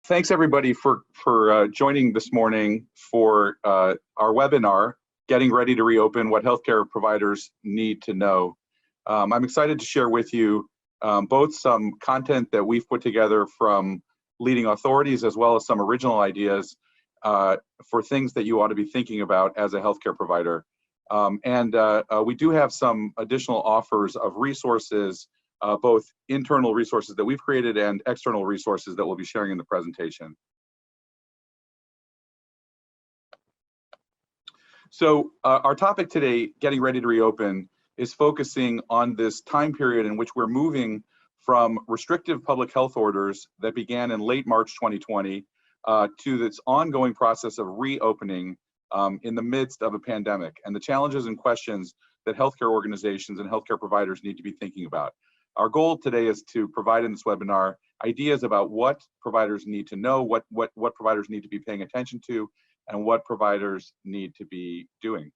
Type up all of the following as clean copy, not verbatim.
Thanks everybody for joining this morning for our webinar, Getting Ready to Reopen, What Healthcare Providers Need to Know. I'm excited to share with you both some content that we've put together from leading authorities as well as some original ideas for things that you ought to be thinking about as a healthcare provider. We do have some additional offers of resources, both internal resources that we've created and external resources that we'll be sharing in the presentation. So our topic today, Getting Ready to Reopen, is focusing on this time period in which we're moving from restrictive public health orders that began in late March 2020 to this ongoing process of reopening in the midst of a pandemic, and the challenges and questions that healthcare organizations and healthcare providers need to be thinking about. Our goal today is to provide in this webinar ideas about what providers need to know, what providers need to be paying attention to, and what providers need to be doing.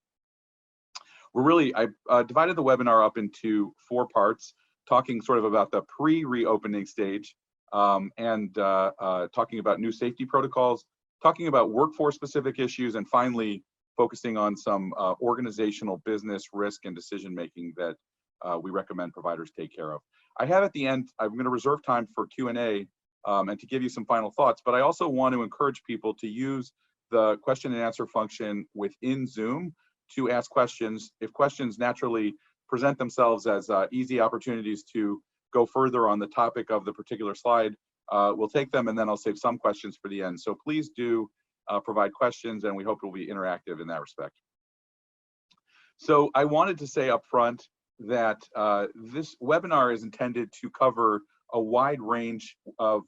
I divided the webinar up into 4 parts, talking sort of about the pre-reopening stage, and talking about new safety protocols, talking about workforce-specific issues, and finally focusing on some organizational business risk and decision-making that we recommend providers take care of. I have at the end, I'm going to reserve time for Q&A and to give you some final thoughts, but I also want to encourage people to use the question and answer function within Zoom to ask questions. If questions naturally present themselves as easy opportunities to go further on the topic of the particular slide, we'll take them, and then I'll save some questions for the end. So please do provide questions, and we hope it will be interactive in that respect. So I wanted to say up front that this webinar is intended to cover a wide range of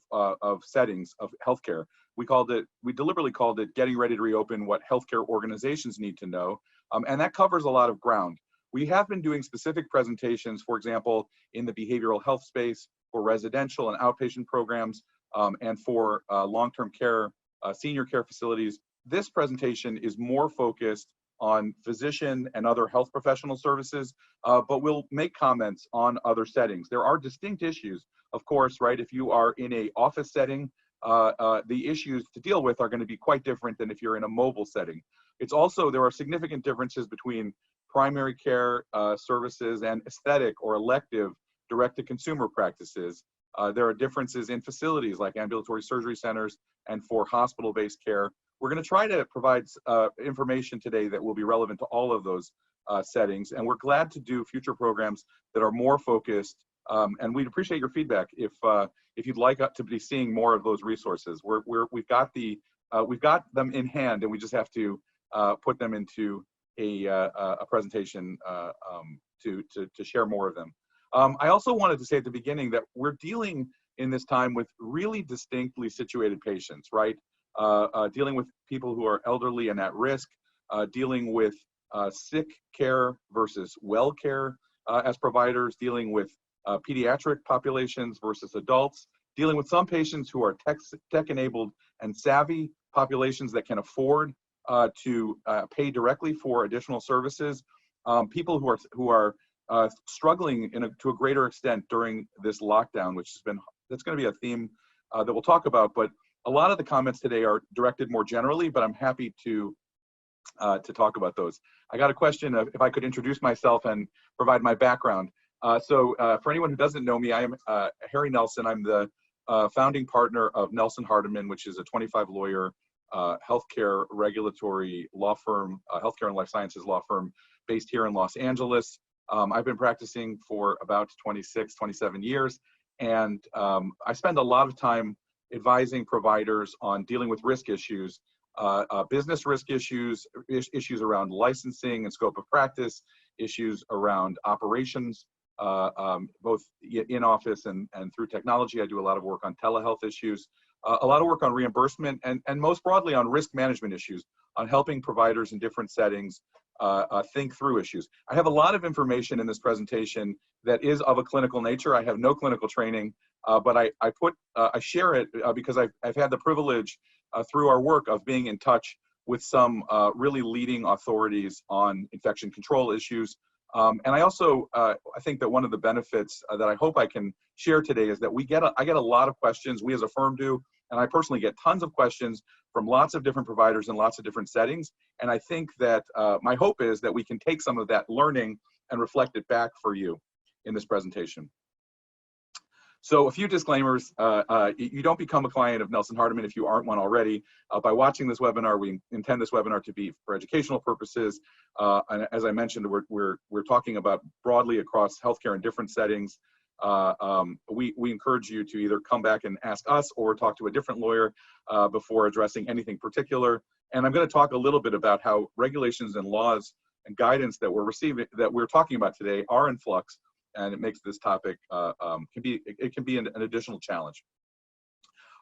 settings of healthcare. We deliberately called it Getting Ready to Reopen, What Healthcare Organizations Need to Know, and that covers a lot of ground. We have been doing specific presentations, for example, in the behavioral health space, for residential and outpatient programs, and for long-term care, senior care facilities. This presentation is more focused on physician and other health professional services, but we'll make comments on other settings. There are distinct issues, of course, right? If you are in an office setting, the issues to deal with are going to be quite different than if you're in a mobile setting. It's also, there are significant differences between primary care services and aesthetic or elective direct-to-consumer practices. There are differences in facilities like ambulatory surgery centers and for hospital-based care. We're going to try to provide information today that will be relevant to all of those settings, and we're glad to do future programs that are more focused, and we'd appreciate your feedback if you'd like to be seeing more of those resources. We've got them in hand, and we just have to put them into a presentation to share more of them. I also wanted to say at the beginning that we're dealing in this time with really distinctly situated patients, right? Dealing with people who are elderly and at risk, dealing with sick care versus well care as providers, dealing with pediatric populations versus adults, dealing with some patients who are tech-enabled and savvy, populations that can afford to pay directly for additional services, people who are struggling to a greater extent during this lockdown, that's going to be a theme that we'll talk about. But a lot of the comments today are directed more generally, but I'm happy to talk about those. I got a question of if I could introduce myself and provide my background. For anyone who doesn't know me, I am Harry Nelson. I'm the founding partner of Nelson Hardiman, which is a 25-lawyer healthcare regulatory law firm, healthcare and life sciences law firm based here in Los Angeles. I've been practicing for about 27 years, and I spend a lot of time advising providers on dealing with risk issues, business risk issues, issues around licensing and scope of practice, issues around operations, both in office and through technology. I do a lot of work on telehealth issues, a lot of work on reimbursement, and most broadly on risk management issues, on helping providers in different settings think through issues. I have a lot of information in this presentation that is of a clinical nature. I have no clinical training, but I share it because I've had the privilege through our work of being in touch with some really leading authorities on infection control issues. And I also, I think that one of the benefits that I hope I can share today is that I get a lot of questions, we as a firm do, And I personally get tons of questions from lots of different providers in lots of different settings. And I think that my hope is that we can take some of that learning and reflect it back for you in this presentation. So a few disclaimers. You don't become a client of Nelson Hardiman if you aren't one already. By watching this webinar, we intend this webinar to be for educational purposes. And as I mentioned, we're talking about broadly across healthcare in different settings. We encourage you to either come back and ask us or talk to a different lawyer before addressing anything particular. And I'm going to talk a little bit about how regulations and laws and guidance that we're talking about today are in flux, and it makes this topic can be an additional challenge.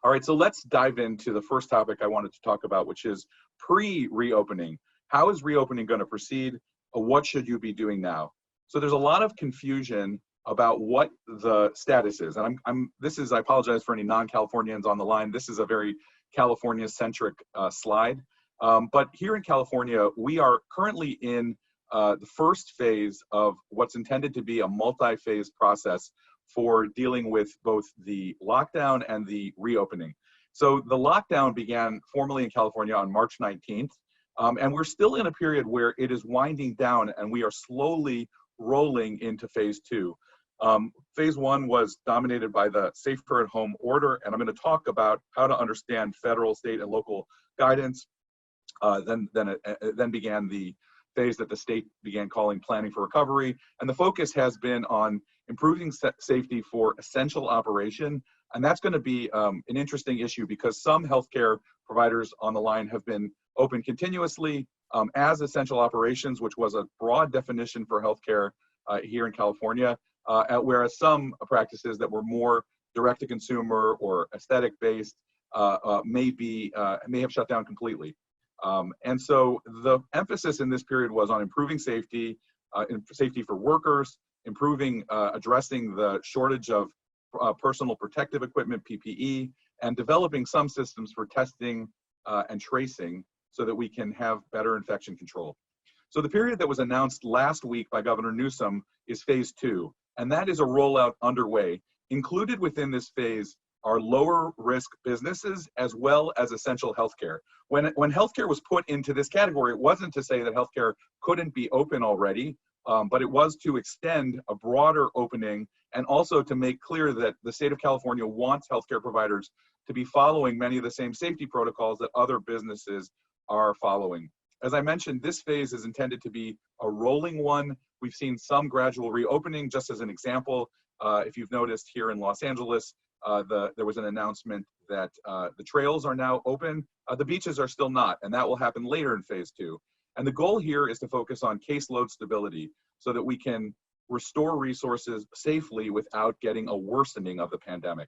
All right, so let's dive into the first topic I wanted to talk about, which is pre-reopening. How is reopening going to proceed? What should you be doing now? So there's a lot of confusion about what the status is, and I apologize for any non-Californians on the line. This is a very California-centric slide, but here in California, we are currently in the first phase of what's intended to be a multi-phase process for dealing with both the lockdown and the reopening. So the lockdown began formally in California on March 19th, and we're still in a period where it is winding down and we are slowly rolling into phase two. Phase one was dominated by the Safer at Home order, and I'm going to talk about how to understand federal, state, and local guidance. Then began the phase that the state began calling planning for recovery. And the focus has been on improving safety for essential operation. And that's going to be an interesting issue because some healthcare providers on the line have been open continuously as essential operations, which was a broad definition for healthcare here in California, whereas some practices that were more direct to consumer or aesthetic based may have shut down completely. And so the emphasis in this period was on improving safety, safety for workers, addressing the shortage of personal protective equipment, PPE, and developing some systems for testing and tracing so that we can have better infection control. So the period that was announced last week by Governor Newsom is phase two, and that is a rollout underway. Included within this phase are lower risk businesses as well as essential healthcare. When healthcare was put into this category, it wasn't to say that healthcare couldn't be open already, but it was to extend a broader opening and also to make clear that the state of California wants healthcare providers to be following many of the same safety protocols that other businesses are following. As I mentioned, this phase is intended to be a rolling one. We've seen some gradual reopening. Just as an example, if you've noticed here in Los Angeles, there was an announcement that the trails are now open. The beaches are still not, and that will happen later in phase two. And the goal here is to focus on caseload stability so that we can restore resources safely without getting a worsening of the pandemic.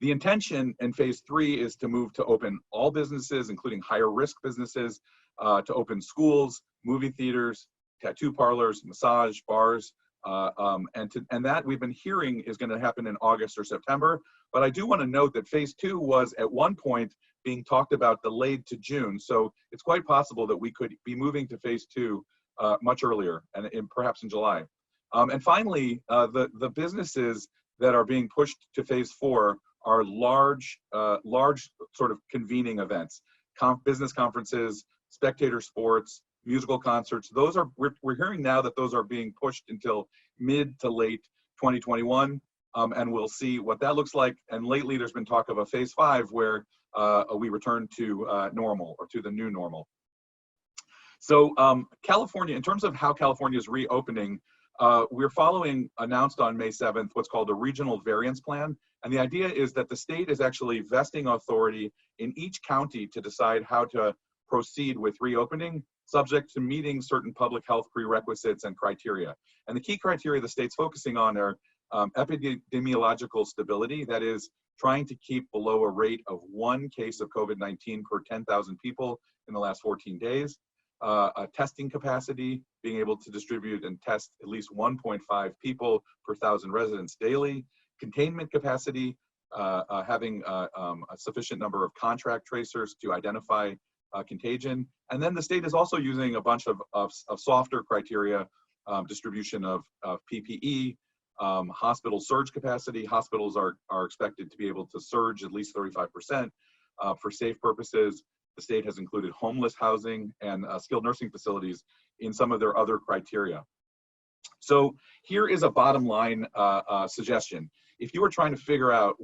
The intention in phase three is to move to open all businesses, including higher risk businesses, to open schools, movie theaters, tattoo parlors, massage, bars, and that we've been hearing is going to happen in August or September. But I do want to note that phase two was at one point being talked about delayed to June. So it's quite possible that we could be moving to phase two much earlier and perhaps in July. And finally, the businesses that are being pushed to phase four are large sort of convening events, business conferences, spectator sports, musical concerts. Those are, we're hearing now that those are being pushed until mid to late 2021, and we'll see what that looks like. And lately there's been talk of a phase five where we return to normal or to the new normal. So California, in terms of how California is reopening, we're following, announced on May 7th, what's called a regional variance plan. And the idea is that the state is actually vesting authority in each county to decide how to proceed with reopening, subject to meeting certain public health prerequisites and criteria. And the key criteria the state's focusing on are epidemiological stability, that is, trying to keep below a rate of 1 case of COVID-19 per 10,000 people in the last 14 days, a testing capacity, being able to distribute and test at least 1.5 people per 1,000 residents daily, containment capacity, having a sufficient number of contract tracers to identify contagion. And then the state is also using a bunch of softer criteria, distribution of PPE, hospital surge capacity. Hospitals are expected to be able to surge at least 35% for safe purposes. The state has included homeless housing and skilled nursing facilities in some of their other criteria. So here is a bottom line suggestion. If you are trying to figure out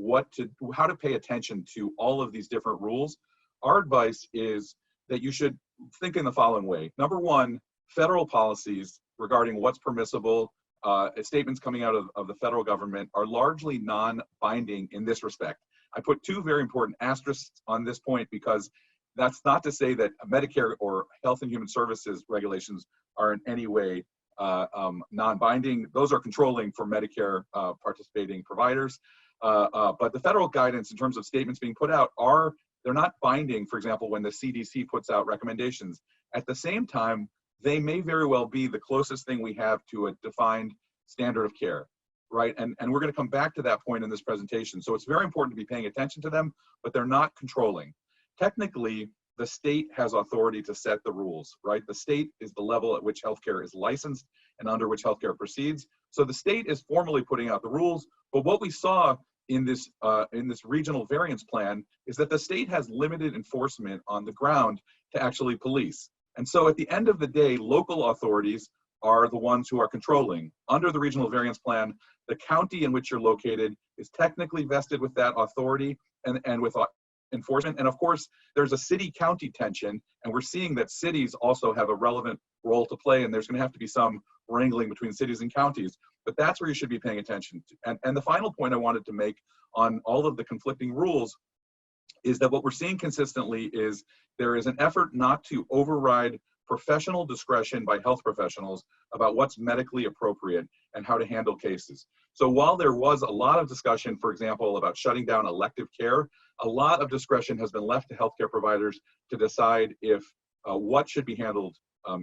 how to pay attention to all of these different rules, our advice is that you should think in the following way. Number one, federal policies regarding what's permissible, statements coming out of the federal government are largely non-binding in this respect. I put two very important asterisks on this point because that's not to say that Medicare or Health and Human Services regulations are in any way non-binding. Those are controlling for Medicare participating providers. But the federal guidance in terms of statements being put out they're not binding, for example, when the CDC puts out recommendations. At the same time, they may very well be the closest thing we have to a defined standard of care, right? And we're going to come back to that point in this presentation. So it's very important to be paying attention to them, but they're not controlling. Technically, the state has authority to set the rules, right? The state is the level at which healthcare is licensed and under which healthcare proceeds. So the state is formally putting out the rules, but what we saw in this regional variance plan is that the state has limited enforcement on the ground to actually police. And so at the end of the day, local authorities are the ones who are controlling. Under the regional variance plan, the county in which you're located is technically vested with that authority and with enforcement. And of course, there's a city-county tension, and we're seeing that cities also have a relevant role to play, and there's going to have to be some wrangling between cities and counties. But that's where you should be paying attention to. And the final point I wanted to make on all of the conflicting rules is that what we're seeing consistently is there is an effort not to override professional discretion by health professionals about what's medically appropriate and how to handle cases. So while there was a lot of discussion, for example, about shutting down elective care, a lot of discretion has been left to healthcare providers to decide if what should be handled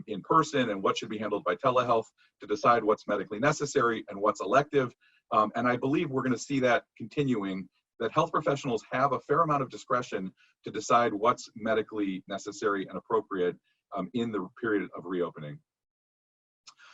in person and what should be handled by telehealth, to decide what's medically necessary and what's elective. And I believe we're going to see that continuing, that health professionals have a fair amount of discretion to decide what's medically necessary and appropriate in the period of reopening.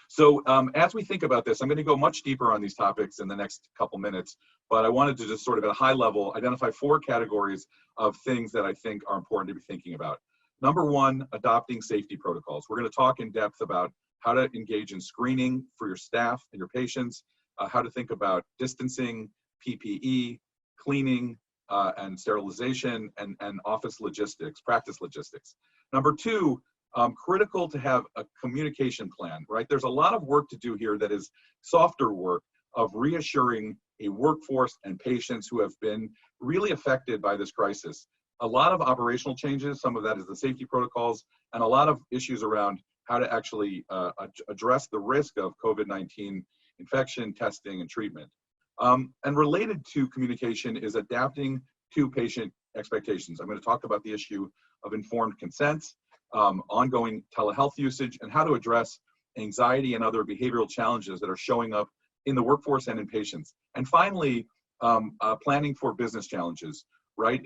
So as we think about this, I'm going to go much deeper on these topics in the next couple minutes, but I wanted to just sort of at a high level identify 4 categories of things that I think are important to be thinking about. Number one, adopting safety protocols. We're going to talk in depth about how to engage in screening for your staff and your patients, how to think about distancing, PPE, cleaning, and sterilization, and office logistics, practice logistics. Number two, critical to have a communication plan, right? There's a lot of work to do here that is softer work of reassuring a workforce and patients who have been really affected by this crisis. A lot of operational changes, some of that is the safety protocols, and a lot of issues around how to actually address the risk of COVID-19 infection, testing, and treatment. And related to communication is adapting to patient expectations. I'm going to talk about the issue of informed consent, ongoing telehealth usage, and how to address anxiety and other behavioral challenges that are showing up in the workforce and in patients. And finally, planning for business challenges, right?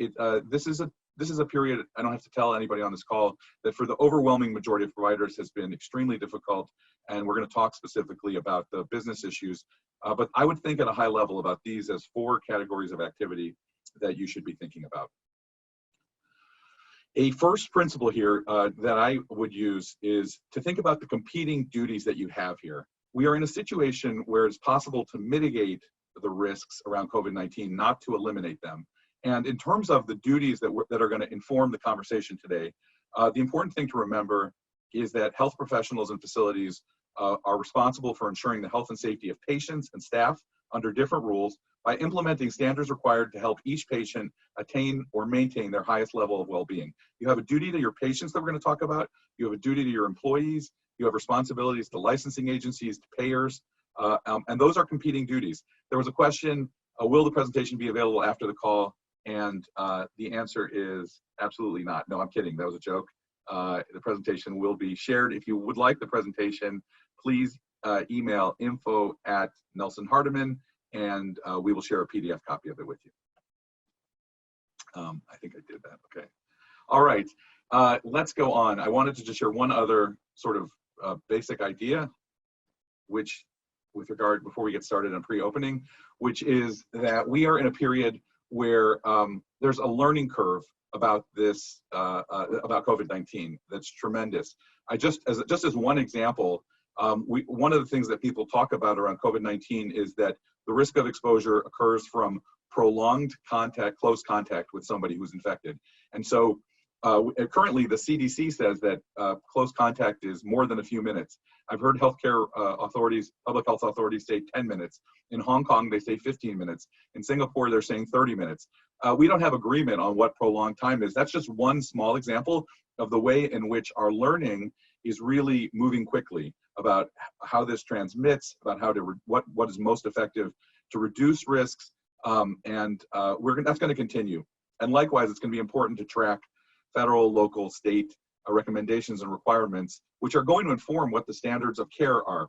This is a period, I don't have to tell anybody on this call, that for the overwhelming majority of providers has been extremely difficult, and we're going to talk specifically about the business issues. But I would think at a high level about these as 4 categories of activity that you should be thinking about. A first principle here that I would use is to think about the competing duties that you have here. We are in a situation where it's possible to mitigate the risks around COVID-19, not to eliminate them. And in terms of the duties that are going to inform the conversation today, the important thing to remember is that health professionals and facilities are responsible for ensuring the health and safety of patients and staff under different rules by implementing standards required to help each patient attain or maintain their highest level of well-being. You have a duty to your patients that we're going to talk about. You have a duty to your employees. You have responsibilities to licensing agencies, to payers, and those are competing duties. There was a question, will the presentation be available after the call? And the answer is absolutely not. No, I'm kidding. That was a joke. The presentation will be shared. If you would like the presentation, please email info@Nelson-Hardiman, and we will share a PDF copy of it with you. I think I did that. Okay. All right. Let's go on. I wanted to just share one other sort of basic idea, which with regard, before we get started on pre-opening, which is that we are in a period where there's a learning curve about this, about COVID-19 that's tremendous. Just as one example, one of the things that people talk about around COVID-19 is that the risk of exposure occurs from prolonged contact, close contact with somebody who's infected. And so currently the CDC says that close contact is more than a few minutes. I've heard healthcare authorities, public health authorities say 10 minutes. In Hong Kong, they say 15 minutes. In Singapore, they're saying 30 minutes. We don't have agreement on what prolonged time is. That's just one small example of the way in which our learning is really moving quickly about how this transmits, about how to what is most effective to reduce risks, that's going to continue. And likewise, it's going to be important to track federal, local, state recommendations and requirements, which are going to inform what the standards of care are.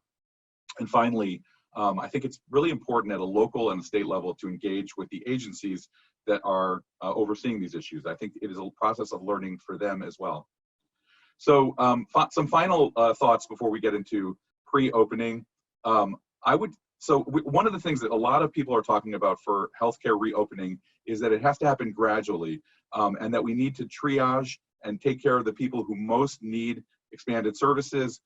And finally, I think it's really important at a local and state level to engage with the agencies that are overseeing these issues. I think it is a process of learning for them as well. So some final thoughts before we get into pre-opening. One of the things that a lot of people are talking about for healthcare reopening is that it has to happen gradually, and that we need to triage and take care of the people who most need expanded services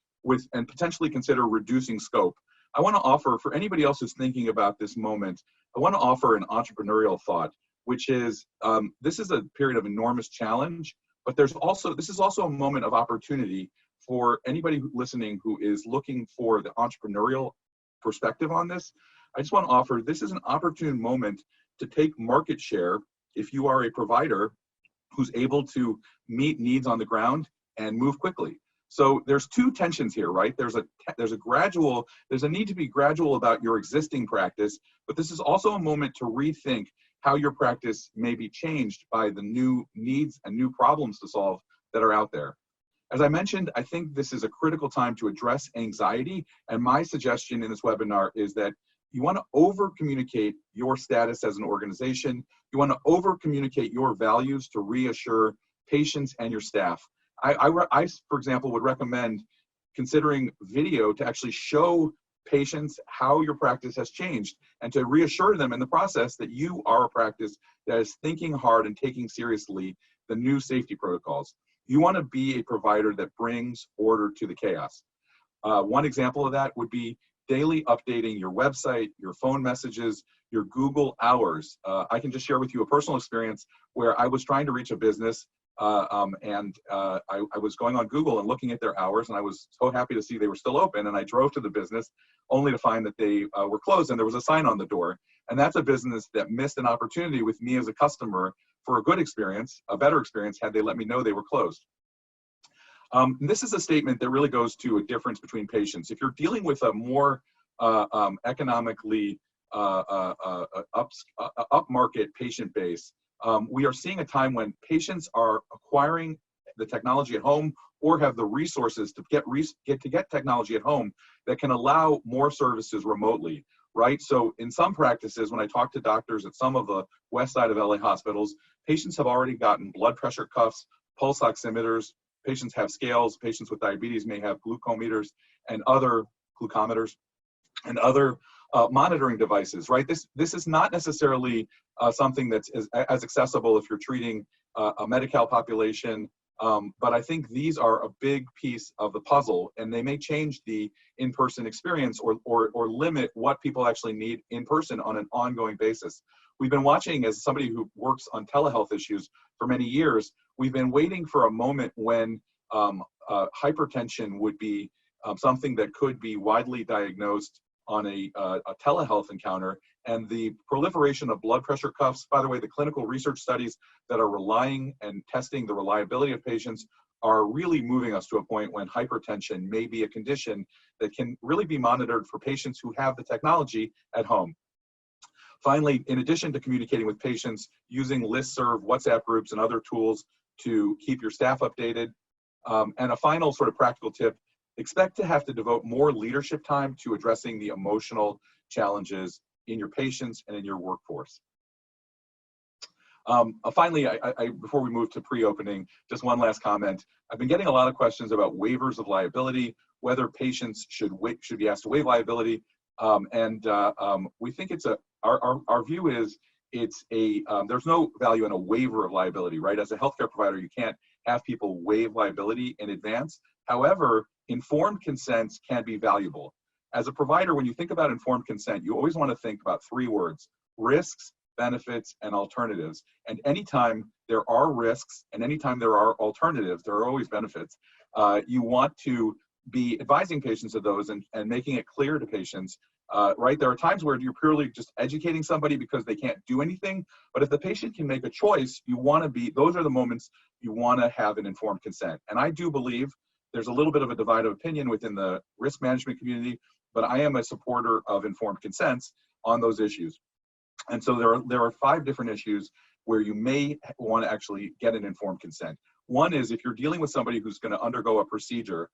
and potentially consider reducing scope. I want to offer, for anybody else who's thinking about this moment, I want to offer an entrepreneurial thought, which is this is a period of enormous challenge, but this is also a moment of opportunity for anybody listening who is looking for the entrepreneurial perspective on this. I just want to offer, this is an opportune moment to take market share if you are a provider who's able to meet needs on the ground and move quickly. So there's two tensions here, right? There's a need to be gradual about your existing practice, but this is also a moment to rethink how your practice may be changed by the new needs and new problems to solve that are out there. As I mentioned, I think this is a critical time to address anxiety, and my suggestion in this webinar is that you want to over-communicate your status as an organization. You want to over-communicate your values to reassure patients and your staff. I, for example, would recommend considering video to actually show patients how your practice has changed and to reassure them in the process that you are a practice that is thinking hard and taking seriously the new safety protocols. You want to be a provider that brings order to the chaos. One example of that would be daily updating your website, your phone messages, your Google hours. I can just share with you a personal experience where I was trying to reach a business I was going on Google and looking at their hours, and I was so happy to see they were still open, and I drove to the business only to find that they were closed and there was a sign on the door. And that's a business that missed an opportunity with me as a customer for a good experience, a better experience, had they let me know they were closed. This is a statement that really goes to a difference between patients. If you're dealing with a more economically upmarket patient base, we are seeing a time when patients are acquiring the technology at home or have the resources to get technology at home that can allow more services remotely, right? So in some practices, when I talk to doctors at some of the west side of LA hospitals, patients have already gotten blood pressure cuffs, pulse oximeters, patients have scales, patients with diabetes may have glucometers and other glucometers and other monitoring devices, right? This is not necessarily something that's as accessible if you're treating a Medi-Cal population, but I think these are a big piece of the puzzle, and they may change the in-person experience or limit what people actually need in person on an ongoing basis. We've been watching, as somebody who works on telehealth issues for many years, we've been waiting for a moment when hypertension would be something that could be widely diagnosed on a telehealth encounter, and the proliferation of blood pressure cuffs. By the way, the clinical research studies that are relying and testing the reliability of patients are really moving us to a point when hypertension may be a condition that can really be monitored for patients who have the technology at home. Finally, in addition to communicating with patients, using listserv, WhatsApp groups, and other tools to keep your staff updated. And a final sort of practical tip, expect to have to devote more leadership time to addressing the emotional challenges in your patients and in your workforce. Finally, before we move to pre-opening, just one last comment. I've been getting a lot of questions about waivers of liability, whether patients should be asked to waive liability. We think our view is there's no value in a waiver of liability, right? As a healthcare provider, you can't have people waive liability in advance. However, informed consent can be valuable. As a provider, when you think about informed consent, you always want to think about three words: risks, benefits, and alternatives. And anytime there are risks and anytime there are alternatives, there are always benefits. You want to be advising patients of those and making it clear to patients, right? There are times where you're purely just educating somebody because they can't do anything. But if the patient can make a choice, those are the moments you want to have an informed consent. And I do believe there's a little bit of a divide of opinion within the risk management community, but I am a supporter of informed consents on those issues. And so there are 5 different issues where you may want to actually get an informed consent. One is if you're dealing with somebody who's going to undergo a procedure,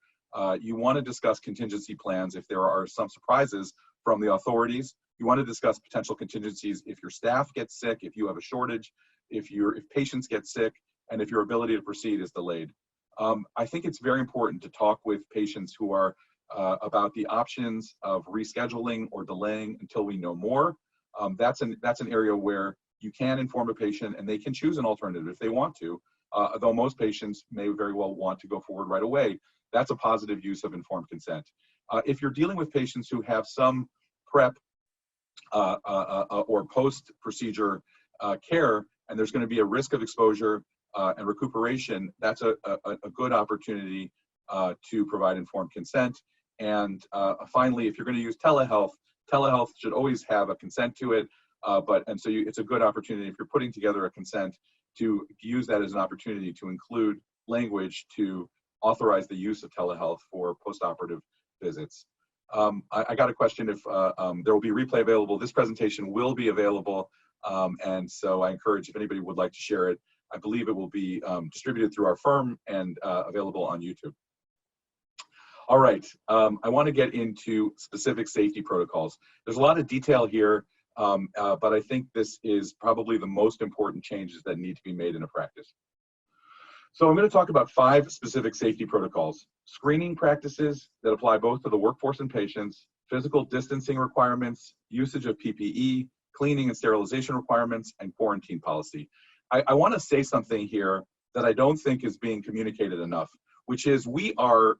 you want to discuss contingency plans if there are some surprises from the authorities. You want to discuss potential contingencies if your staff gets sick, if you have a shortage, if patients get sick, and if your ability to proceed is delayed. I think it's very important to talk with patients who are about the options of rescheduling or delaying until we know more. That's an area where you can inform a patient and they can choose an alternative if they want to, though most patients may very well want to go forward right away. That's a positive use of informed consent. If you're dealing with patients who have some prep or post-procedure care, and there's going to be a risk of exposure and recuperation, that's a good opportunity to provide informed consent. And finally, if you're going to use telehealth should always have a consent to it. It's a good opportunity if you're putting together a consent to use that as an opportunity to include language to authorize the use of telehealth for postoperative visits. I got a question if there will be replay available. This presentation will be available, and so I encourage if anybody would like to share it. I believe it will be distributed through our firm and available on YouTube. All right, I want to get into specific safety protocols. There's a lot of detail here, but I think this is probably the most important changes that need to be made in a practice. So I'm going to talk about 5 specific safety protocols: screening practices that apply both to the workforce and patients, physical distancing requirements, usage of PPE, cleaning and sterilization requirements, and quarantine policy. I want to say something here that I don't think is being communicated enough, which is the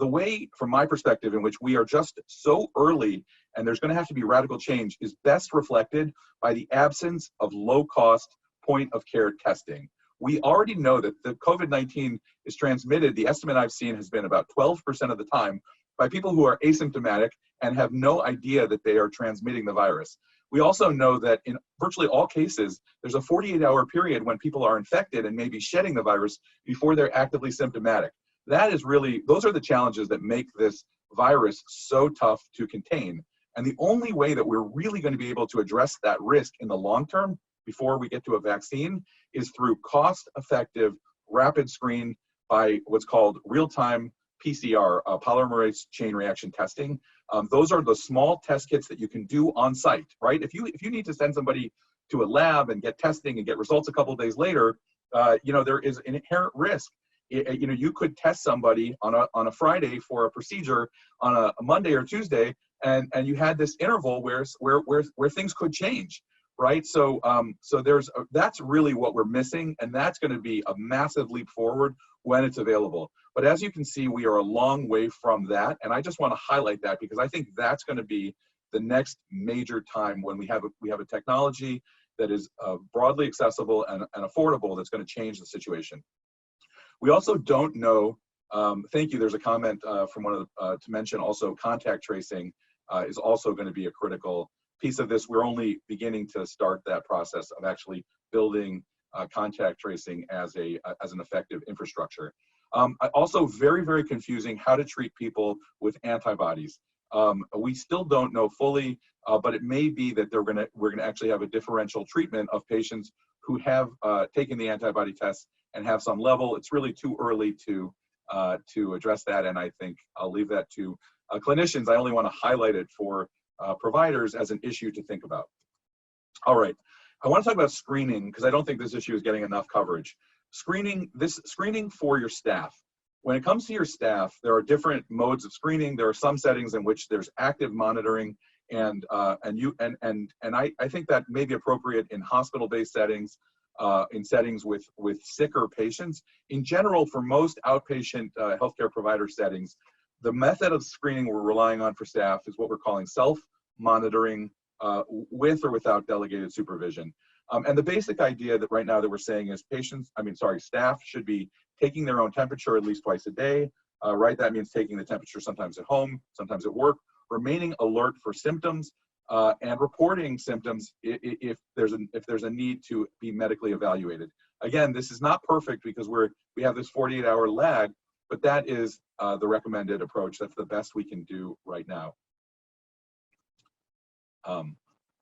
way, from my perspective, in which we are just so early and there's going to have to be radical change is best reflected by the absence of low-cost point-of-care testing. We already know that the COVID-19 is transmitted, the estimate I've seen has been about 12% of the time, by people who are asymptomatic and have no idea that they are transmitting the virus. We also know that in virtually all cases, there's a 48-hour period when people are infected and maybe shedding the virus before they're actively symptomatic. Those are the challenges that make this virus so tough to contain. And the only way that we're really going to be able to address that risk in the long term before we get to a vaccine is through cost-effective rapid screen by what's called real-time PCR, polymerase chain reaction testing. Those are the small test kits that you can do on site, right? If you need to send somebody to a lab and get testing and get results a couple of days later, there is an inherent risk. You could test somebody on a Friday for a procedure on a Monday or Tuesday, and you had this interval where things could change, right? So that's really what we're missing, and that's going to be a massive leap forward when it's available. But as you can see, we are a long way from that, and I just want to highlight that because I think that's going to be the next major time when we have a technology that is broadly accessible and affordable that's going to change the situation. We also don't know, thank you, there's a comment from one of the, to mention also contact tracing is also going to be a critical piece of this. We're only beginning to start that process of actually building contact tracing as an effective infrastructure. Also very, very confusing how to treat people with antibodies. We still don't know fully, but it may be that we're gonna actually have a differential treatment of patients who have taken the antibody test and have some level. It's really too early to address that, and I think I'll leave that to clinicians. I only want to highlight it for providers as an issue to think about. All right, I want to talk about screening because I don't think this issue is getting enough coverage. Screening for your staff. When it comes to your staff, there are different modes of screening. There are some settings in which there's active monitoring I think that may be appropriate in hospital-based settings, in settings with sicker patients. In general, for most outpatient healthcare provider settings, the method of screening we're relying on for staff is what we're calling self-monitoring with or without delegated supervision. And the basic idea that right now that we're saying is staff should be taking their own temperature at least twice a day, right? That means taking the temperature sometimes at home, sometimes at work, remaining alert for symptoms, and reporting symptoms if there's a need to be medically evaluated. Again, this is not perfect because we have this 48-hour lag, but that is the recommended approach. That's the best we can do right now.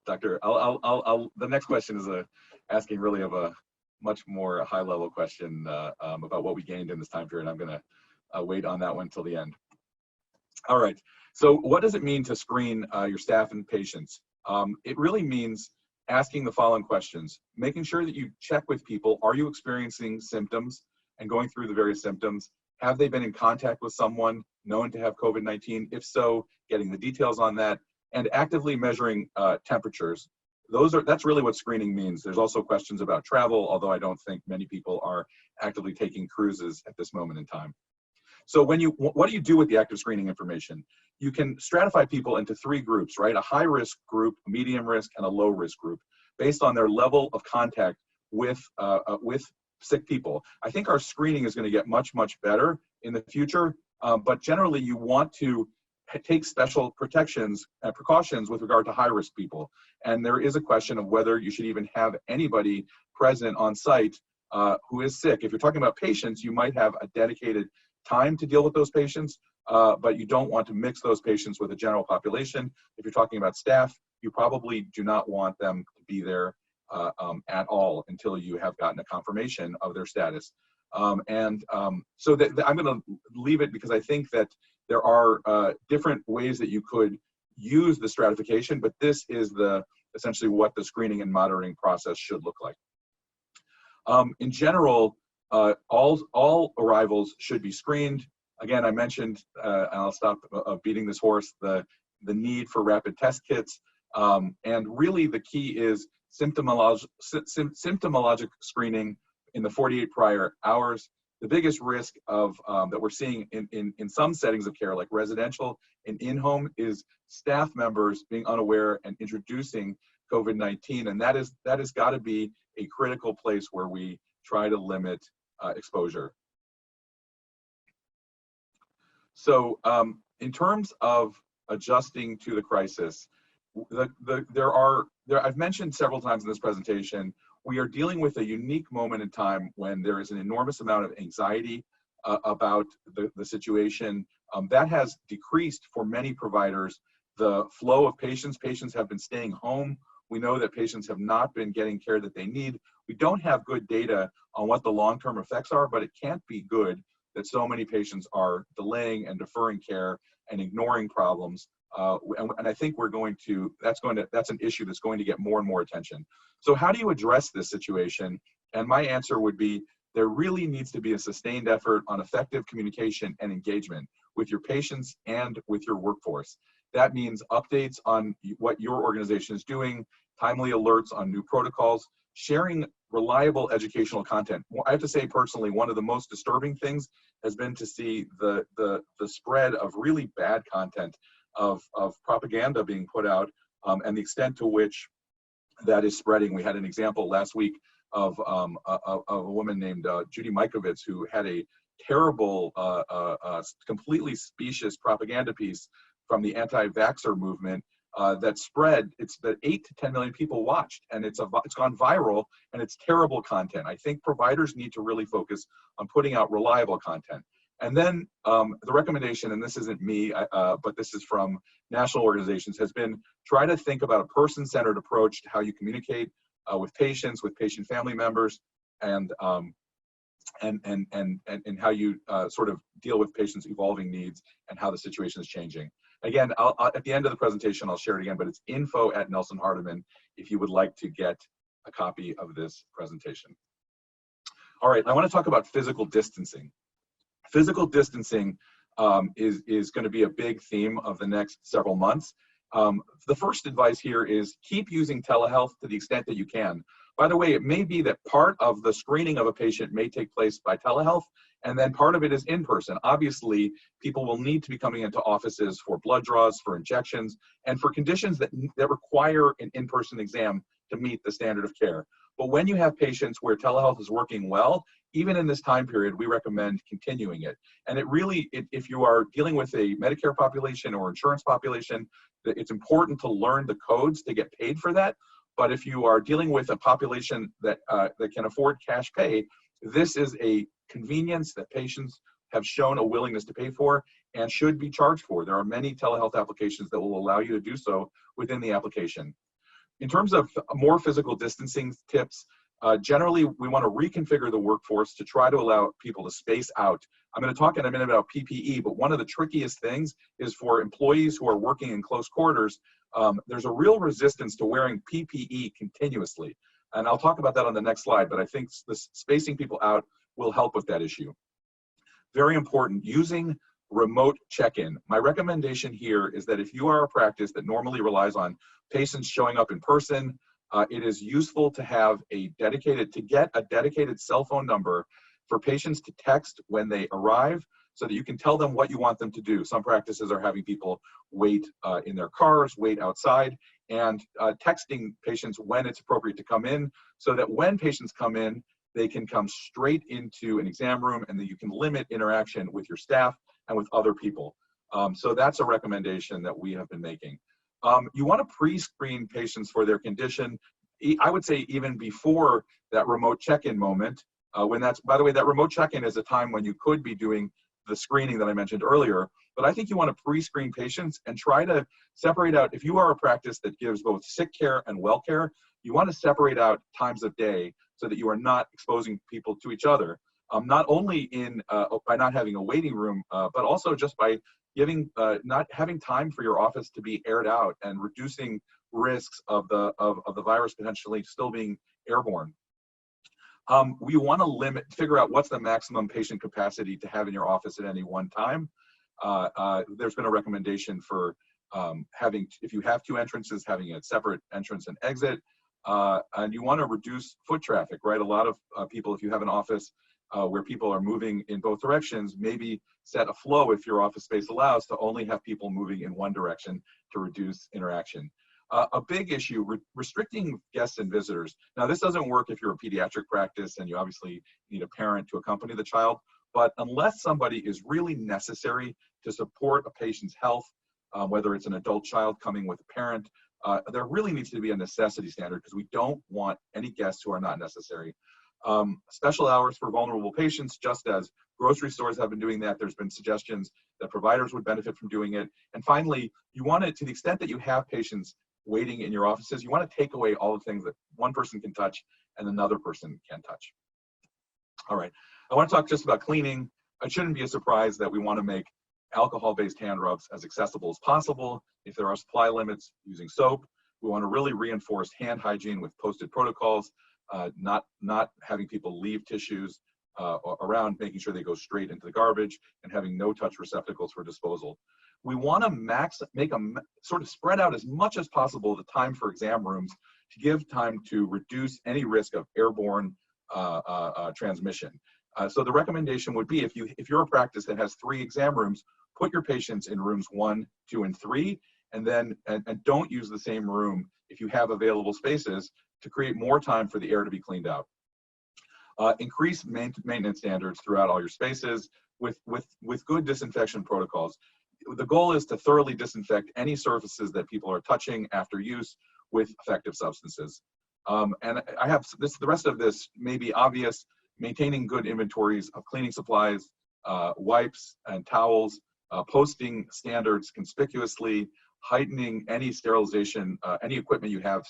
Doctor, the next question is asking really of a much more high-level question about what we gained in this time period. I'm going to wait on that one till the end. All right. So what does it mean to screen your staff and patients? It really means asking the following questions, making sure that you check with people. Are you experiencing symptoms and going through the various symptoms? Have they been in contact with someone known to have COVID-19? If so, getting the details on that, and actively measuring temperatures. That's really what screening means. There's also questions about travel, although I don't think many people are actively taking cruises at this moment in time. So what do you do with the active screening information? You can stratify people into 3 groups, right? A high-risk group, a medium risk, and a low-risk group, based on their level of contact with sick people. I think our screening is going to get much, much better in the future, but generally you want to take special protections and precautions with regard to high-risk people. And there is a question of whether you should even have anybody present on site who is sick. If you're talking about patients, you might have a dedicated time to deal with those patients, but you don't want to mix those patients with the general population. If you're talking about staff, you probably do not want them to be there at all until you have gotten a confirmation of their status. So I'm going to leave it because I think that there are different ways that you could use the stratification, but this is essentially what the screening and monitoring process should look like. In general, all arrivals should be screened. Again, I mentioned, and I'll stop beating this horse, the need for rapid test kits. And really the key is symptomologic screening in the 48 prior hours. The biggest risk of that we're seeing in some settings of care, like residential and in-home, is staff members being unaware and introducing COVID-19, and that has got to be a critical place where we try to limit exposure. So in terms of adjusting to the crisis, I've mentioned several times in this presentation, we are dealing with a unique moment in time when there is an enormous amount of anxiety about the situation. That has decreased for many providers. The flow of patients have been staying home. We know that patients have not been getting care that they need. We don't have good data on what the long-term effects are, but it can't be good that so many patients are delaying and deferring care and ignoring problems. And I think that's an issue that's going to get more and more attention. So how do you address this situation? And my answer would be, there really needs to be a sustained effort on effective communication and engagement with your patients and with your workforce. That means updates on what your organization is doing, timely alerts on new protocols, sharing reliable educational content. I have to say personally, one of the most disturbing things has been to see the spread of really bad content, of propaganda being put out, and the extent to which that is spreading. We had an example last week of a woman named Judy Mikovits, who had a terrible, completely specious propaganda piece from the anti-vaxxer movement that spread. It's that 8 to 10 million people watched, and it's gone viral, and it's terrible content. I think providers need to really focus on putting out reliable content. And then the recommendation, and this isn't me, but this is from national organizations, has been try to think about a person-centered approach to how you communicate with patients, with patient family members, and how you sort of deal with patients' evolving needs and how the situation is changing. Again, at the end of the presentation, I'll share it again, but it's info@Nelson-Hardiman if you would like to get a copy of this presentation. All right, I want to talk about physical distancing. Physical distancing is going to be a big theme of the next several months. The first advice here is keep using telehealth to the extent that you can. By the way, it may be that part of the screening of a patient may take place by telehealth, and then part of it is in person. Obviously, people will need to be coming into offices for blood draws, for injections, and for conditions that require an in-person exam to meet the standard of care. But when you have patients where telehealth is working well, even in this time period, we recommend continuing it. And it really, if you are dealing with a Medicare population or insurance population, it's important to learn the codes to get paid for that. But if you are dealing with a population that can afford cash pay, this is a convenience that patients have shown a willingness to pay for and should be charged for. There are many telehealth applications that will allow you to do so within the application. In terms of more physical distancing tips, generally we want to reconfigure the workforce to try to allow people to space out. I'm going to talk in a minute about PPE, but one of the trickiest things is for employees who are working in close quarters, there's a real resistance to wearing PPE continuously. And I'll talk about that on the next slide, but I think this spacing people out will help with that issue. Very important, using remote check-in. My recommendation here is that if you are a practice that normally relies on patients showing up in person, it is useful to have get a dedicated cell phone number for patients to text when they arrive so that you can tell them what you want them to do. Some practices are having people wait in their cars, wait outside, and texting patients when it's appropriate to come in so that when patients come in, they can come straight into an exam room and that you can limit interaction with your staff and with other people. So that's a recommendation that we have been making. You want to pre-screen patients for their condition. I would say even before that remote check-in moment, by the way, that remote check-in is a time when you could be doing the screening that I mentioned earlier, but I think you want to pre-screen patients and try to separate out, if you are a practice that gives both sick care and well care, you want to separate out times of day so that you are not exposing people to each other. Not only by not having a waiting room, but also just by not having time for your office to be aired out and reducing risks of the virus potentially still being airborne. We want to figure out what's the maximum patient capacity to have in your office at any one time. There's been a recommendation for if you have two entrances, having a separate entrance and exit. And you want to reduce foot traffic, right? A lot of people, if you have an office where people are moving in both directions, maybe set a flow, if your office space allows, to only have people moving in one direction to reduce interaction. A big issue, restricting guests and visitors. Now, this doesn't work if you're a pediatric practice and you obviously need a parent to accompany the child, but unless somebody is really necessary to support a patient's health, whether it's an adult child coming with a parent, there really needs to be a necessity standard because we don't want any guests who are not necessary. Special hours for vulnerable patients, just as grocery stores have been doing that. There's been suggestions that providers would benefit from doing it. And finally, you want to the extent that you have patients waiting in your offices, you want to take away all the things that one person can touch and another person can touch. All right, I want to talk just about cleaning. It shouldn't be a surprise that we want to make alcohol-based hand rubs as accessible as possible. If there are supply limits, using soap. We want to really reinforce hand hygiene with posted protocols, not having people leave tissues around, making sure they go straight into the garbage, and having no-touch receptacles for disposal. We want to sort of spread out as much as possible the time for exam rooms to give time to reduce any risk of airborne transmission. So the recommendation would be, if you're a practice that has 3 exam rooms, put your patients in rooms 1, 2, and 3, and then don't use the same room if you have available spaces to create more time for the air to be cleaned out. Increase maintenance standards throughout all your spaces with good disinfection protocols. The goal is to thoroughly disinfect any surfaces that people are touching after use with effective substances. And I have the rest of this may be obvious: maintaining good inventories of cleaning supplies, wipes and towels, posting standards conspicuously, heightening any sterilization, any equipment you have,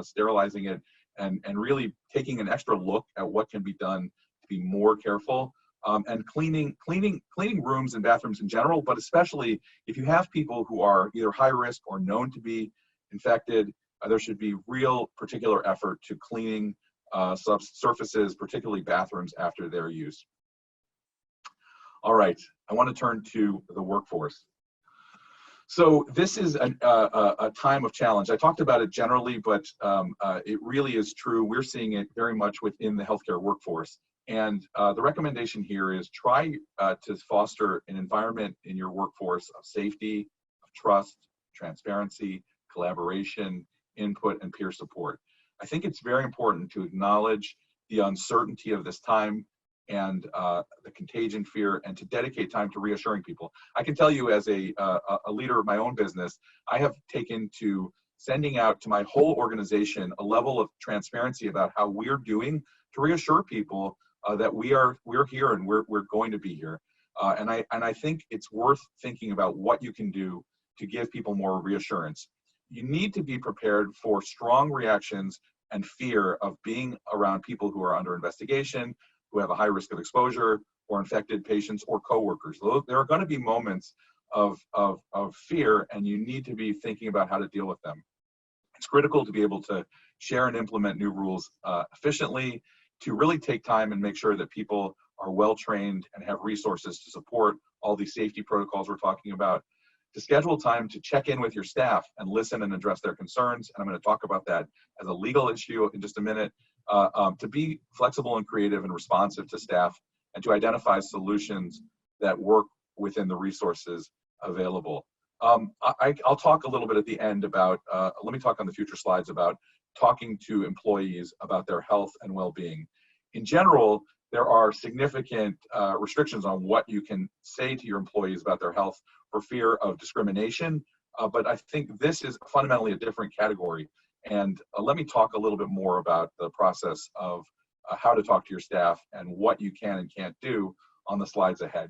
sterilizing it, and really taking an extra look at what can be done to be more careful. And cleaning rooms and bathrooms in general, but especially if you have people who are either high risk or known to be infected, there should be real particular effort to cleaning surfaces, particularly bathrooms, after their use. All right, I want to turn to the workforce. So this is a time of challenge. I talked about it generally, but it really is true. We're seeing it very much within the healthcare workforce. And the recommendation here is try to foster an environment in your workforce of safety, of trust, transparency, collaboration, input, and peer support. I think it's very important to acknowledge the uncertainty of this time and the contagion fear, and to dedicate time to reassuring people. I can tell you, as a leader of my own business, I have taken to sending out to my whole organization a level of transparency about how we're doing to reassure people that we're here and we're going to be here. And I think it's worth thinking about what you can do to give people more reassurance. You need to be prepared for strong reactions and fear of being around people who are under investigation, who have a high risk of exposure, or infected patients or coworkers. There are going to be moments of fear, and you need to be thinking about how to deal with them. It's critical to be able to share and implement new rules efficiently, to really take time and make sure that people are well trained and have resources to support all these safety protocols we're talking about, to schedule time to check in with your staff and listen and address their concerns. And I'm going to talk about that as a legal issue in just a minute. To be flexible and creative and responsive to staff, and to identify solutions that work within the resources available. I'll talk a little bit at the end about, let me talk on the future slides about talking to employees about their health and well-being. In general, there are significant restrictions on what you can say to your employees about their health for fear of discrimination, but I think this is fundamentally a different category. And let me talk a little bit more about the process of how to talk to your staff and what you can and can't do on the slides ahead.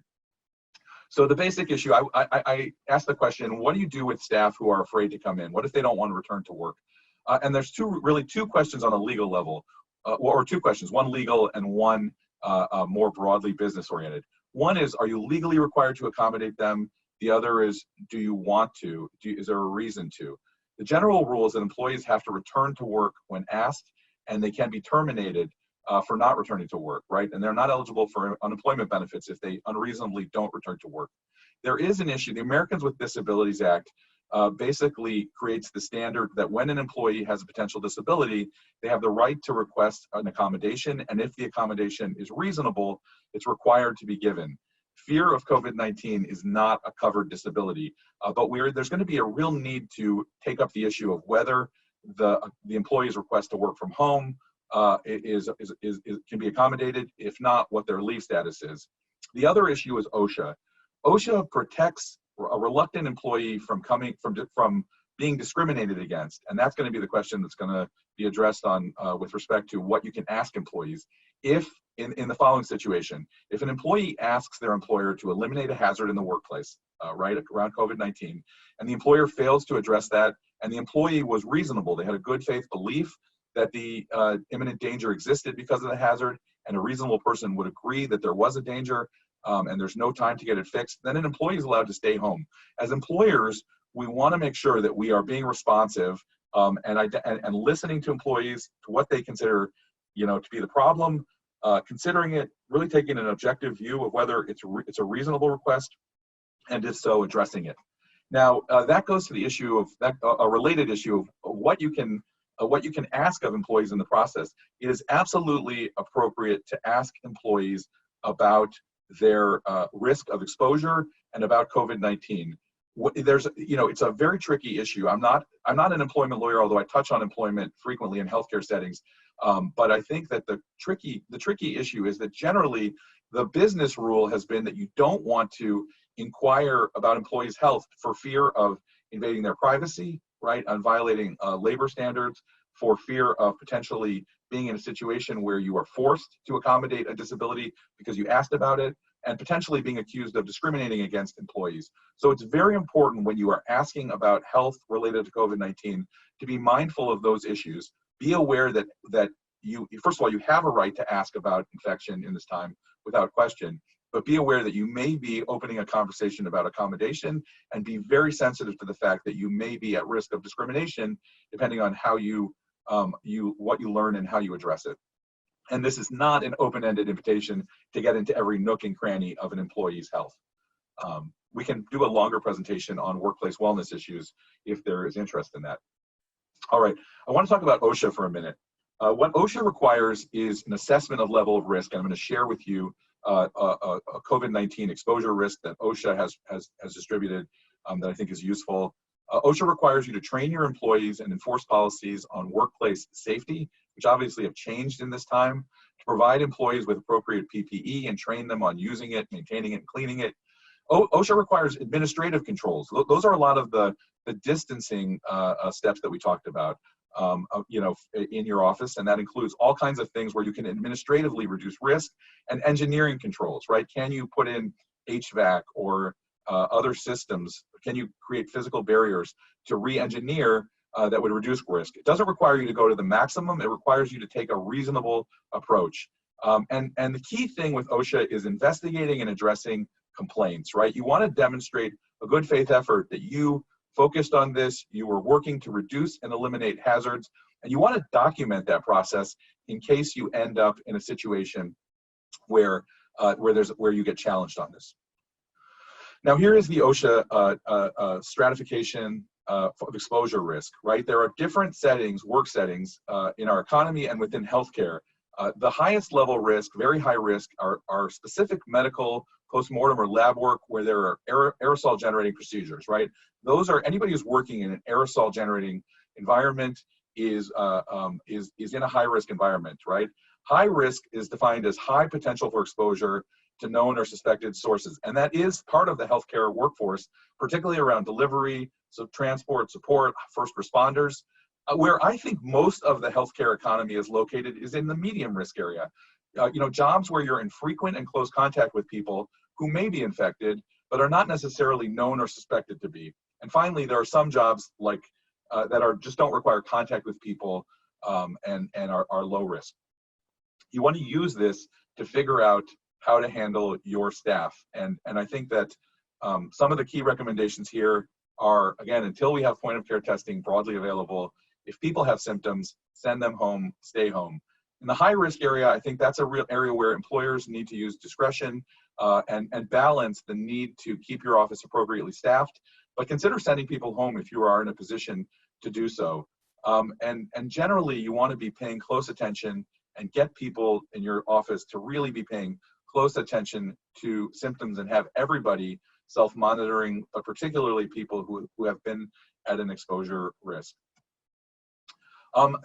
So the basic issue, I asked the question, what do you do with staff who are afraid to come in? What if they don't want to return to work? And there's really two questions on a legal level, or two questions, one legal and one more broadly business oriented. One is, are you legally required to accommodate them? The other is, do you want to? Is there a reason to? The general rule is that employees have to return to work when asked, and they can be terminated for not returning to work, right? And they're not eligible for unemployment benefits if they unreasonably don't return to work. There is an issue. The Americans with Disabilities Act basically creates the standard that when an employee has a potential disability, they have the right to request an accommodation, and if the accommodation is reasonable, it's required to be given. Fear of COVID-19 is not a covered disability, but there's going to be a real need to take up the issue of whether the employee's request to work from home can be accommodated, if not, what their leave status is. The other issue is OSHA. OSHA protects a reluctant employee from being discriminated against, and that's going to be the question that's going to be addressed on with respect to what you can ask employees. If in the following situation, if an employee asks their employer to eliminate a hazard in the workplace, right around COVID-19, and the employer fails to address that, and the employee was reasonable, they had a good faith belief that the imminent danger existed because of the hazard, and a reasonable person would agree that there was a danger, and there's no time to get it fixed, then an employee is allowed to stay home. As employers, we want to make sure that we are being responsive and listening to employees, to what they consider, to be the problem, considering it, really taking an objective view of whether it's a reasonable request, and if so, addressing it. Now, that goes to the issue of a related issue of what you can ask of employees in the process. It is absolutely appropriate to ask employees about their risk of exposure and about COVID-19. It's a very tricky issue. I'm not an employment lawyer, although I touch on employment frequently in healthcare settings. But I think that the tricky issue is that generally the business rule has been that you don't want to inquire about employees' health for fear of invading their privacy, right, on violating labor standards, for fear of potentially being in a situation where you are forced to accommodate a disability because you asked about it, and potentially being accused of discriminating against employees. So it's very important when you are asking about health related to COVID-19 to be mindful of those issues. Be aware that you, first of all, you have a right to ask about infection in this time without question, but be aware that you may be opening a conversation about accommodation, and be very sensitive to the fact that you may be at risk of discrimination depending on how what you learn and how you address it. And this is not an open-ended invitation to get into every nook and cranny of an employee's health. we can do a longer presentation on workplace wellness issues if there is interest in that. All right, I want to talk about OSHA for a minute. What OSHA requires is an assessment of level of risk, and I'm going to share with you a COVID-19 exposure risk that OSHA has distributed that I think is useful. OSHA requires you to train your employees and enforce policies on workplace safety, which obviously have changed in this time, to provide employees with appropriate PPE and train them on using it, maintaining it, and cleaning it. OSHA requires administrative controls. Those are a lot of the distancing steps that we talked about, in your office, and that includes all kinds of things where you can administratively reduce risk, and engineering controls, right? Can you put in HVAC or other systems? Can you create physical barriers to re-engineer that would reduce risk? It doesn't require you to go to the maximum. It requires you to take a reasonable approach. And the key thing with OSHA is investigating and addressing complaints, right? You want to demonstrate a good faith effort that you focused on this, you were working to reduce and eliminate hazards, and you want to document that process in case you end up in a situation where you get challenged on this. Now, here is the OSHA stratification of exposure risk, right? There are different settings, work settings in our economy and within healthcare. The highest level risk, very high risk, are specific medical, postmortem, or lab work where there are aerosol generating procedures, right? Those are, anybody who's working in an aerosol generating environment is in a high risk environment, right? High risk is defined as high potential for exposure to known or suspected sources. And that is part of the healthcare workforce, particularly around delivery, so transport, support, first responders. Where I think most of the healthcare economy is located is in the medium risk area. Jobs where you're in frequent and close contact with people who may be infected, but are not necessarily known or suspected to be. And finally, there are some jobs like that just don't require contact with people and are low risk. You want to use this to figure out how to handle your staff. And I think that some of the key recommendations here are, again, until we have point of care testing broadly available, if people have symptoms, send them home, stay home. In the high risk area, I think that's a real area where employers need to use discretion and balance the need to keep your office appropriately staffed, but consider sending people home if you are in a position to do so. And generally, you want to be paying close attention and get people in your office to really be paying close attention to symptoms and have everybody self-monitoring, particularly people who have been at an exposure risk.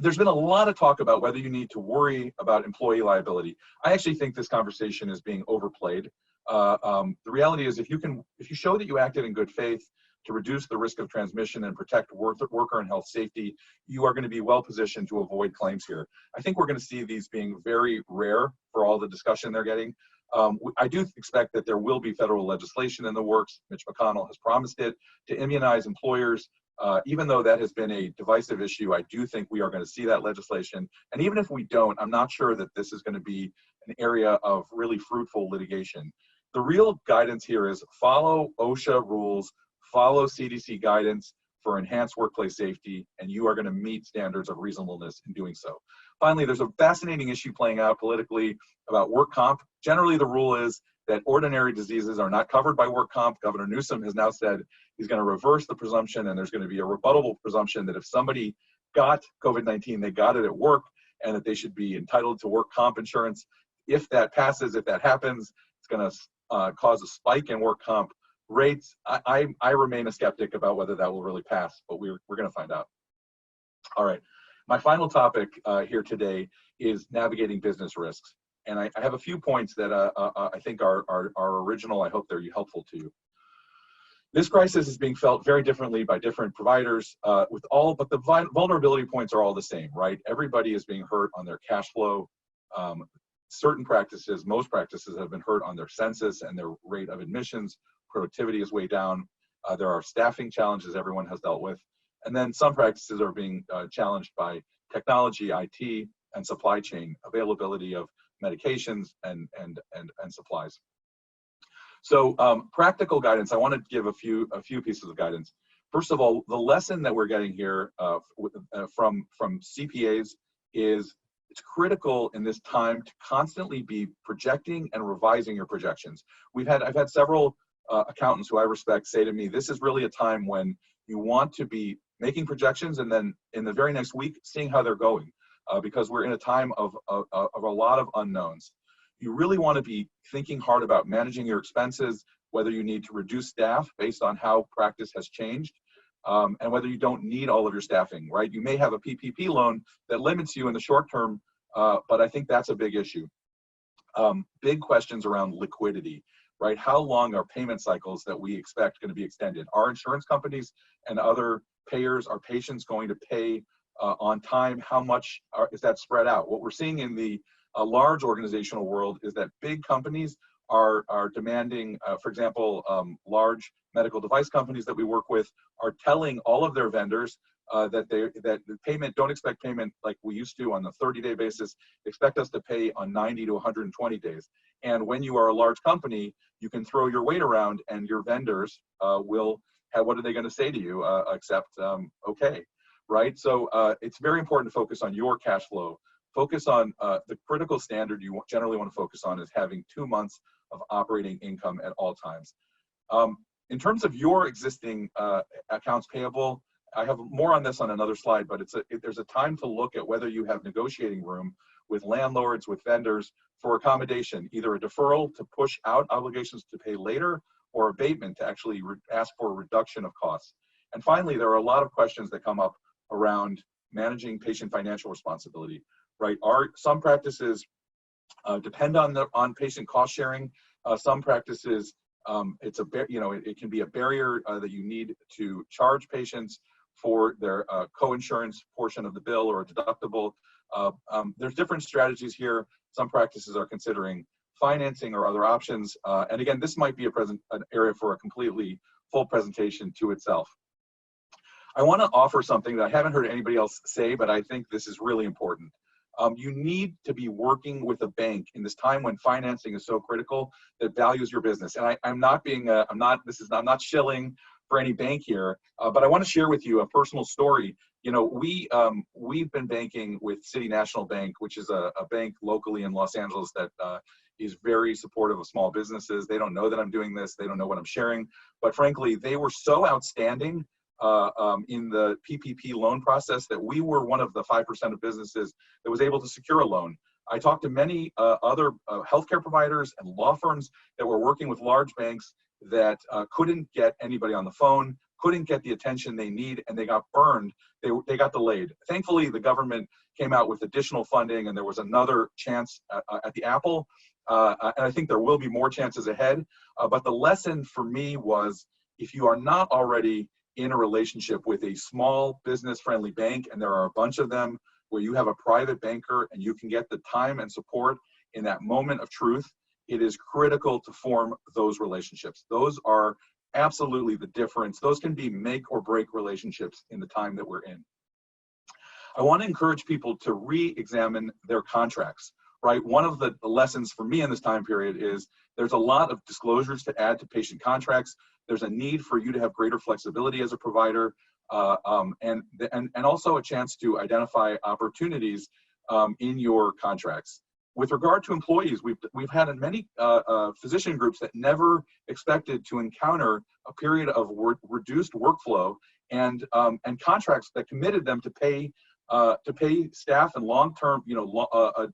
There's been a lot of talk about whether you need to worry about employee liability. I actually think this conversation is being overplayed. The reality is, if you show that you acted in good faith to reduce the risk of transmission and protect worker and health safety, you are going to be well positioned to avoid claims here. I think we're going to see these being very rare for all the discussion they're getting. I do expect that there will be federal legislation in the works. Mitch McConnell has promised it, to immunize employers. Even though that has been a divisive issue, I do think we are going to see that legislation. And even if we don't, I'm not sure that this is going to be an area of really fruitful litigation. The real guidance here is follow OSHA rules, follow CDC guidance for enhanced workplace safety, and you are going to meet standards of reasonableness in doing so. Finally, there's a fascinating issue playing out politically about work comp. Generally, the rule is that ordinary diseases are not covered by work comp. Governor Newsom has now said he's going to reverse the presumption, and there's going to be a rebuttable presumption that if somebody got COVID-19, they got it at work, and that they should be entitled to work comp insurance. If that passes, if that happens, it's going to cause a spike in work comp rates. I remain a skeptic about whether that will really pass, but we're going to find out. All right, my final topic here today is navigating business risks. And I have a few points that I think are original. I hope they're helpful to you. This crisis is being felt very differently by different providers, but the vulnerability points are all the same, right? Everybody is being hurt on their cash flow. Certain practices, most practices have been hurt on their census and their rate of admissions. Productivity is way down. There are staffing challenges everyone has dealt with. And then some practices are being challenged by technology, IT, and supply chain availability of medications and supplies. So practical guidance, I want to give a few pieces of guidance. First of all, the lesson that we're getting here from CPAs is it's critical in this time to constantly be projecting and revising your projections. I've had several accountants who I respect say to me, this is really a time when you want to be making projections and then in the very next week seeing how they're going, because we're in a time of a lot of unknowns. You really want to be thinking hard about managing your expenses, whether you need to reduce staff based on how practice has changed, and whether you don't need all of your staffing, right? You may have a PPP loan that limits you in the short term, but I think that's a big issue. Big questions around liquidity, right? How long are payment cycles that we expect going to be extended? Are insurance companies and other payers, are patients going to pay on time? How much is that spread out? What we're seeing in the large organizational world is that big companies are demanding, for example, large medical device companies that we work with are telling all of their vendors that the payment, don't expect payment like we used to on the 30-day basis, expect us to pay on 90 to 120 days. And when you are a large company, you can throw your weight around and your vendors will have, what are they going to say to you except, okay, right? So it's very important to focus on your cash flow. Focus on the critical standard you generally want to focus on is having 2 months of operating income at all times. In terms of your existing accounts payable, I have more on this on another slide, but there's a time to look at whether you have negotiating room with landlords, with vendors for accommodation, either a deferral to push out obligations to pay later or abatement to actually ask for a reduction of costs. And finally, there are a lot of questions that come up around managing patient financial responsibility, right? Some practices depend on patient cost sharing. Some practices, it can be a barrier that you need to charge patients for their co-insurance portion of the bill or a deductible. There's different strategies here. Some practices are considering financing or other options. And again, this might be an area for a completely full presentation to itself. I want to offer something that I haven't heard anybody else say, but I think this is really important. You need to be working with a bank in this time when financing is so critical that values your business. And I'm not shilling for any bank here, but I want to share with you a personal story. You know, we've been banking with City National Bank, which is a bank locally in Los Angeles that is very supportive of small businesses. They don't know that I'm doing this. They don't know what I'm sharing, but frankly, they were so outstanding in the PPP loan process that we were one of the 5% of businesses that was able to secure a loan. I talked to many other healthcare providers and law firms that were working with large banks that couldn't get anybody on the phone, couldn't get the attention they need, and they got burned. They got delayed. Thankfully, the government came out with additional funding, and there was another chance at the apple. And I think there will be more chances ahead. But the lesson for me was, if you are not already in a relationship with a small business-friendly bank, and there are a bunch of them, where you have a private banker and you can get the time and support in that moment of truth, it is critical to form those relationships. Those are absolutely the difference. Those can be make or break relationships in the time that we're in. I want to encourage people to re-examine their contracts, right? One of the lessons for me in this time period is there's a lot of disclosures to add to patient contracts. There's a need for you to have greater flexibility as a provider, and also a chance to identify opportunities in your contracts. With regard to employees, we've had many physician groups that never expected to encounter a period of reduced workflow and contracts that committed them to pay staff and long-term,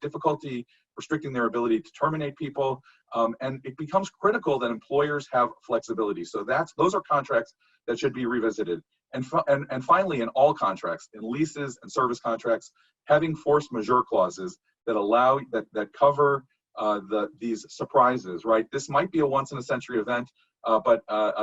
difficulty restricting their ability to terminate people, and it becomes critical that employers have flexibility. So those are contracts that should be revisited. And finally, in all contracts, in leases and service contracts, having force majeure clauses that allow that cover these surprises, right? This might be a once-in-a-century event, but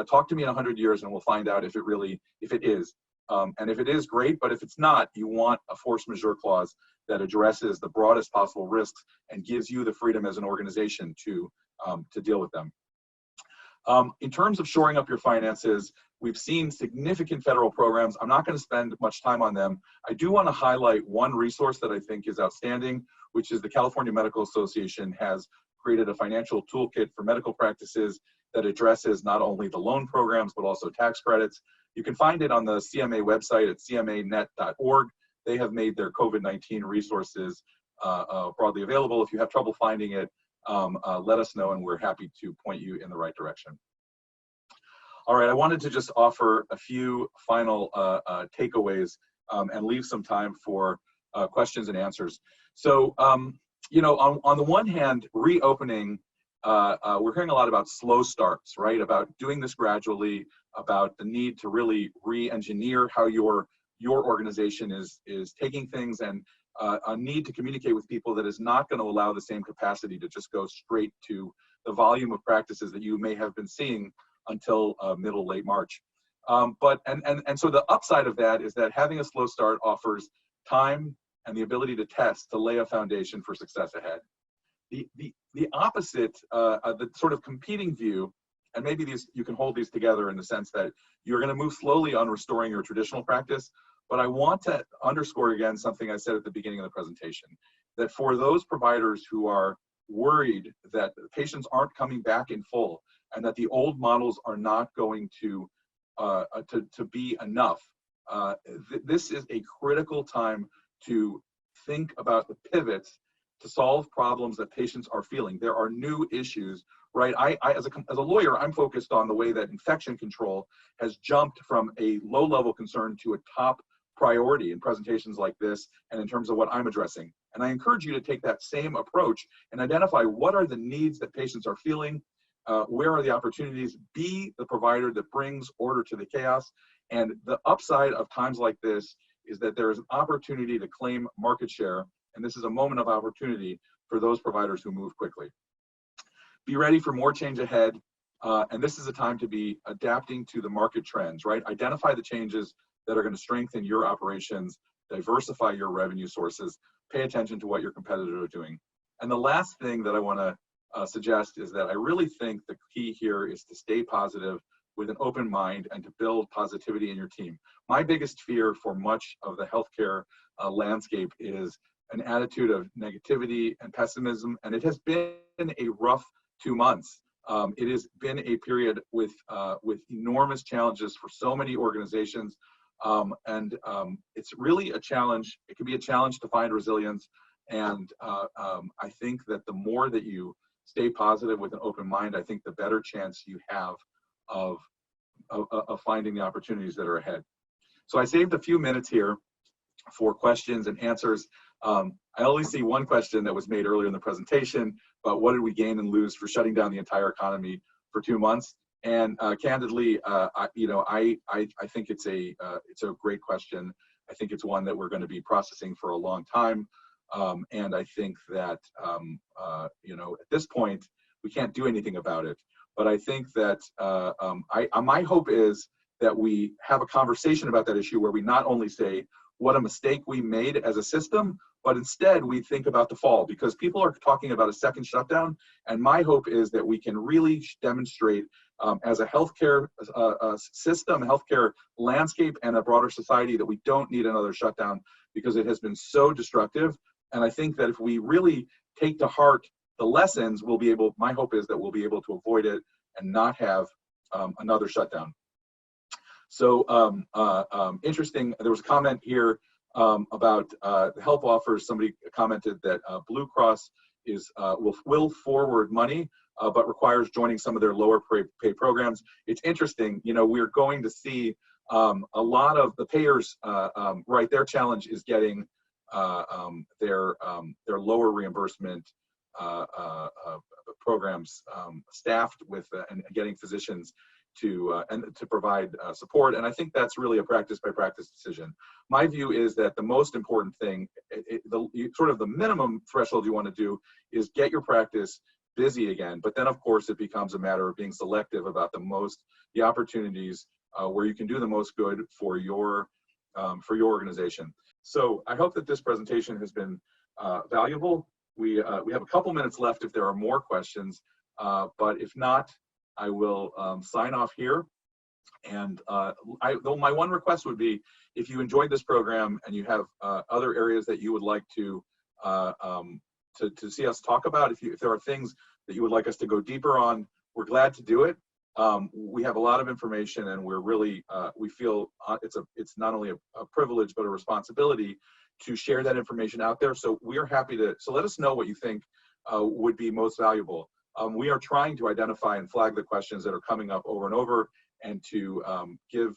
talk to me in 100 years and we'll find out if it is. And if it is, great, but if it's not, you want a force majeure clause that addresses the broadest possible risks and gives you the freedom as an organization to deal with them. In terms of shoring up your finances, we've seen significant federal programs. I'm not going to spend much time on them. I do want to highlight one resource that I think is outstanding, which is the California Medical Association has created a financial toolkit for medical practices that addresses not only the loan programs, but also tax credits. You can find it on the CMA website at cmanet.org. They have made their COVID-19 resources broadly available. If you have trouble finding it, let us know and we're happy to point you in the right direction. All right, I wanted to just offer a few final takeaways and leave some time for questions and answers. So, you know, on the one hand, reopening, we're hearing a lot about slow starts, right? About doing this gradually, about the need to really re-engineer how your organization is taking things, and a need to communicate with people that is not going to allow the same capacity to just go straight to the volume of practices that you may have been seeing until middle, late March. So the upside of that is that having a slow start offers time and the ability to test, to lay a foundation for success ahead. The opposite, the sort of competing view, and maybe these, you can hold these together in the sense that you're going to move slowly on restoring your traditional practice. But I want to underscore again something I said at the beginning of the presentation, that for those providers who are worried that patients aren't coming back in full and that the old models are not going to be enough, this is a critical time to think about the pivots to solve problems that patients are feeling. There are new issues, right? As a lawyer, I'm focused on the way that infection control has jumped from a low-level concern to a top priority in presentations like this and in terms of what I'm addressing. And I encourage you to take that same approach and identify what are the needs that patients are feeling, where are the opportunities, be the provider that brings order to the chaos. And the upside of times like this is that there is an opportunity to claim market share, and this is a moment of opportunity for those providers who move quickly. Be ready for more change ahead, and this is a time to be adapting to the market trends, right? Identify the changes that are going to strengthen your operations, diversify your revenue sources, pay attention to what your competitors are doing. And the last thing that I want to suggest is that I really think the key here is to stay positive with an open mind and to build positivity in your team. My biggest fear for much of the healthcare landscape is an attitude of negativity and pessimism, and it has been a rough 2 months. It has been a period with enormous challenges for so many organizations, it's really a challenge. It can be a challenge to find resilience, and I think that the more that you stay positive with an open mind, I think the better chance you have of finding the opportunities that are ahead. So I saved a few minutes here for questions and answers. I only see one question that was made earlier in the presentation, but what did we gain and lose for shutting down the entire economy for 2 months? And candidly, I think it's a great question. I think it's one that we're going to be processing for a long time, and I think that at this point we can't do anything about it. But I think that my hope is that we have a conversation about that issue where we not only say what a mistake we made as a system, but instead we think about the fall, because people are talking about a second shutdown. And my hope is that we can really demonstrate as a healthcare system, healthcare landscape, and a broader society that we don't need another shutdown, because it has been so destructive. And I think that if we really take to heart the lessons, we'll be able, my hope is that we'll be able to avoid it and not have another shutdown. So interesting, there was a comment here about the help offers. Somebody commented that Blue Cross will forward money, but requires joining some of their lower pay programs. It's interesting, we're going to see a lot of the payers, right, their challenge is getting their lower reimbursement programs staffed with and getting physicians to provide support. And I think that's really a practice by practice decision. My view is that the most important thing, sort of the minimum threshold you want to do, is get your practice busy again. But then of course it becomes a matter of being selective about the opportunities where you can do the most good for your organization. So I hope that this presentation has been valuable. We have a couple minutes left if there are more questions, but if not, I will sign off here. And though my one request would be, if you enjoyed this program and you have other areas that you would like to see us talk about, if there are things that you would like us to go deeper on, we're glad to do it. We have a lot of information, and we're really we feel it's not only a privilege but a responsibility to share that information out there. So we're happy to. So let us know what you think would be most valuable. We are trying to identify and flag the questions that are coming up over and over, and to give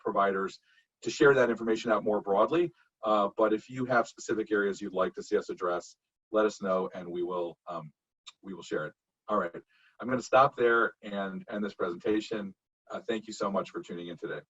providers to share that information out more broadly. But if you have specific areas you'd like to see us address, let us know, and we will share it. All right, I'm going to stop there and end this presentation. Thank you so much for tuning in today.